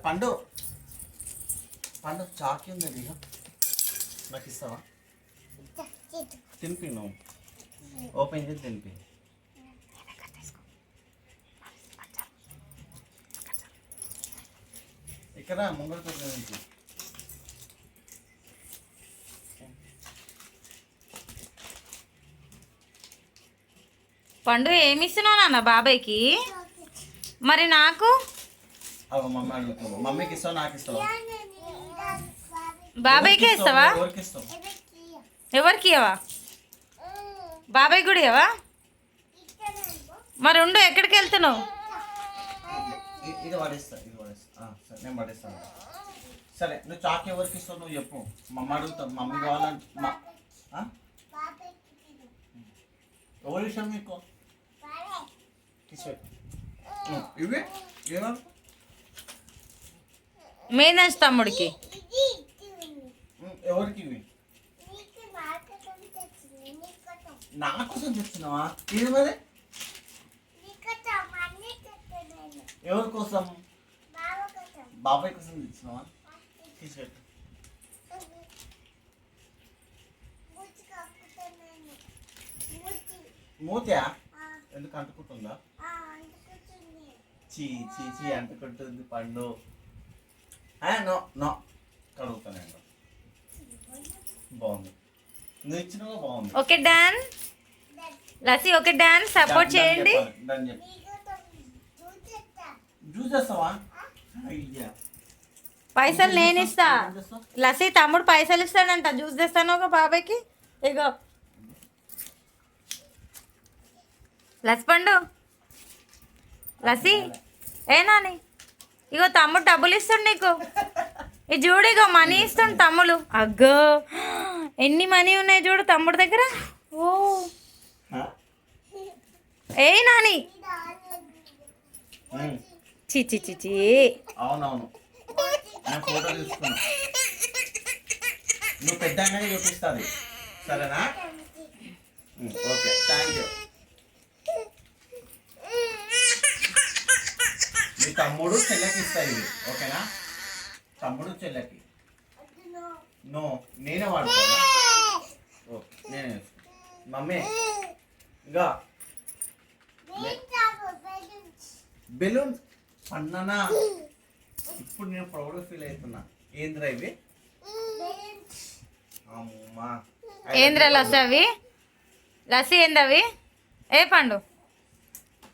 పండు పండు చాకి ఉంది ఇక నాకు ఇస్తావా? తినిపి నువ్వు ఓపెన్ చేసి తినిపి. ఇక్కడ ముంగడ నుంచి పండు ఏమి ఇస్తున్నావు నాన్న బాబాయ్కి? మరి నాకు మమ్మీ అడుగుతావు. మమ్మీకి ఇస్తావు, నాకు ఇస్తావా? బాబాయ్కే ఇస్తావా? ఎవరికి ఇవ్వవా? బాబాయ్ కూడా ఇవ్వవా? మరి ఉండు, ఎక్కడికి వెళ్తున్నావు? ఇది పడేస్తా, ఇది పడేస్తా. సరే నేను పడేస్తాను. సరే నువ్వు చాక్ ఎవరికి ఇస్తావు నువ్వు చెప్పు. మమ్మీ అడుగుతావు. మమ్మీ కావాలంటే ఎవరు ఇష్టం మీకు? ఇవి మేనేజ్ తమ్ముడికి. ఎవరికి ఇవి? నా కోసం తెచ్చినావా? ఇది మరి ఎవరి కోసం? బాబాయ్ కోసం తెచ్చినావా? తీసుకెట్టు. మూత్యా ఎందుకు అంటుకుంటుందా? చీ చీ చీ అంటుకుంటుంది పండు. నో నో కడుగుతానండి. బాగుంది, నువ్వు ఇచ్చినవా? బాగుంది. Okay done. Lassi okay done. Support చేయండి. జ్యూస్ చేస్తావా? అయ్యా పైసలు నేను ఇస్తా. లస్సీ తమ్ముడు పైసలు ఇస్తాడంట. జ్యూస్ తెస్తాను ఒక బాబాయ్కి. ఇగో లస్సి పండు. లస్సీ ఏ నాని, ఇగో తమ్ముడు డబ్బులు ఇస్తాడు నీకు. ఇది చూడు, ఇగో మనీ ఇస్తాడు తమ్ముడు. అగ్గో ఎన్ని మనీ ఉన్నాయి చూడు తమ్ముడు దగ్గర. ఓ ఏ నాని, చిచి చిచి. అవునవును, నేను ఫోటో తీసుకున్నా. నువ్వు పెద్దగానే చూపిస్తుంది. సరేనా? Okay, thank you. మీ తమ్ముడు చెల్లెకి ఇస్తాయి. ఓకేనా? తమ్ముడు చెల్లెకి. నో నేనే వాడుకోవాలా? ఓకే నేనే. మమ్మీ ఇంకా బెలూన్స్ పన్ననా. ఇప్పుడు నేను ప్రౌడ్ ఫీల్ అవుతున్నా. ఏంద్రా ఇవి? అమ్మా ఏంద్రా లస్సీ అవి? లస్సీ ఏందవి? ఏ పండు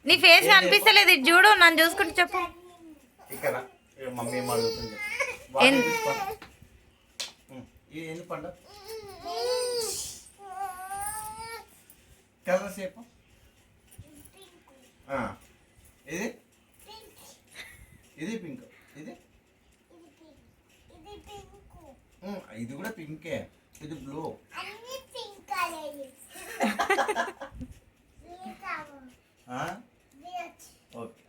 నీ ఫేస్ కనిపిస్తలేదు. ఇది చూడు, నన్ను చూసుకుంటూ చెప్పు. ఇక్కడ మమ్మీ ఏం అడుగుతుంది? ఏంది పండు? కలర్ సేపు ఇది ఇది పింక్. ఇది ఇది కూడా పింకే. ఇది బ్లూ. ఓకే.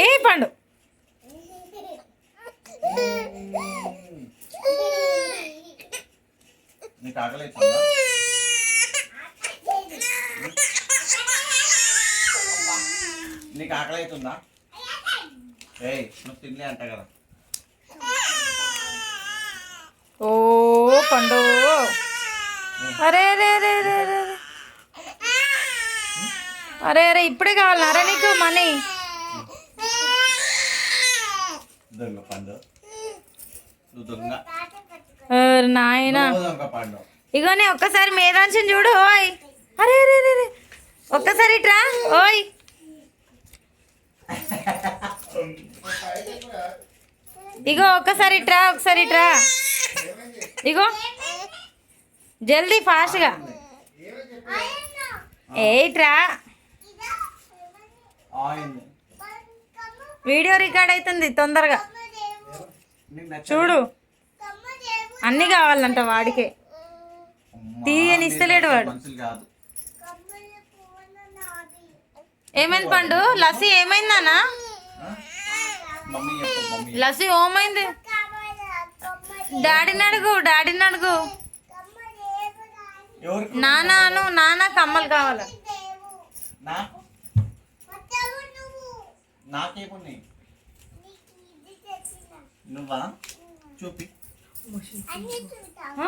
ఏ పండు నీకు ఆకలి అవుతుందా? నీకు ఆకలి అవుతుందా? ఏయ్ నువ్వు తినలే అంట కదా. ఓ పండు. అరే అరే అరే అరే అరే అరే అరే ఇప్పుడే కావాలరా నీకు మనీ? దొంగ పండు, నువ్వు దొంగ నాయన. పండు ఇగోనే ఒక్కసారి మేధాంశం చూడు. ఓయ్ అరే అరే అరే ఒక్కసారి ఇట్రా. ఓయ్ ఇగో ఒక్కసారి ఇట్రా, ఒకసారి ఇట్రా. ఇగో జల్దీ ఫాస్ట్గా. ఏట్రా వీడియో రికార్డ్ అవుతుంది, తొందరగా చూడు. అన్నీ కావాలంట వాడికే. తీయని ఇస్తలేడు వాడు. ఏమైంది పండు? లస్సీ ఏమైందన్నా? లస్సీ ఏమైంది? డాడీని అడుగు, డాడీని అడుగు. నాన్న నాన్న కమ్మలు కావాలి. నువ్వా చూపి. ఆ?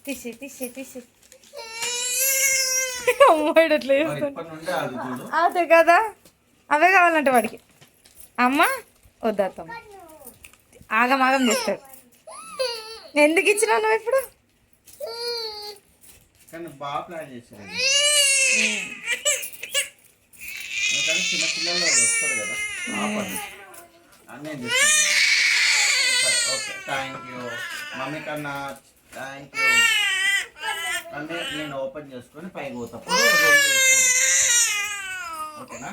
తీసి తీసి తీసి అమ్మాయి అట్లా మరి చేస్తాడు. ఇప్పటి నుండి అది చూడు. అదే కదా అవే కావాలంటే వాడికి. అమ్మ వద్దమ్మ ఆగం ఆగం చేస్తాడు. ఎందుకు ఇచ్చినావు నువ్వు ఇప్పుడు? కానీ బాగా ప్లాన్ చేశారు. ఎందుకంటే చిన్న పిల్లలు వస్తారు కదా ఆపండి అని నేను చెప్తాను. సరే ఓకే థ్యాంక్ యూ మమ్మీ కన్నా థ్యాంక్ యూ. అన్నీ నేను ఓపెన్ చేసుకొని పైకి పోతాప్పుడు రెండు ఇస్తాను. ఓకేనా?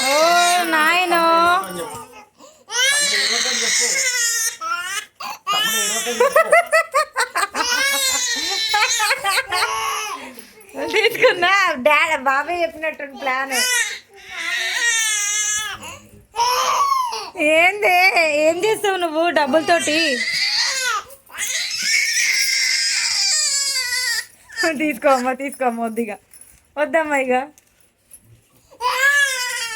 ఓ నాయనో చెప్పు తమ్ముడు ఏడవకని చెప్పు. తమ్ముడు ఏడవకని చెప్పు. తీసుకున్నా డాడీ బాబాయ్ చెప్పినట్టు ప్లాన్. ఏంది ఏం చేస్తావు నువ్వు డబ్బులతోటి? తీసుకోమ్మా తీసుకోమ్మా వద్దిగా వద్దమ్మా ఇక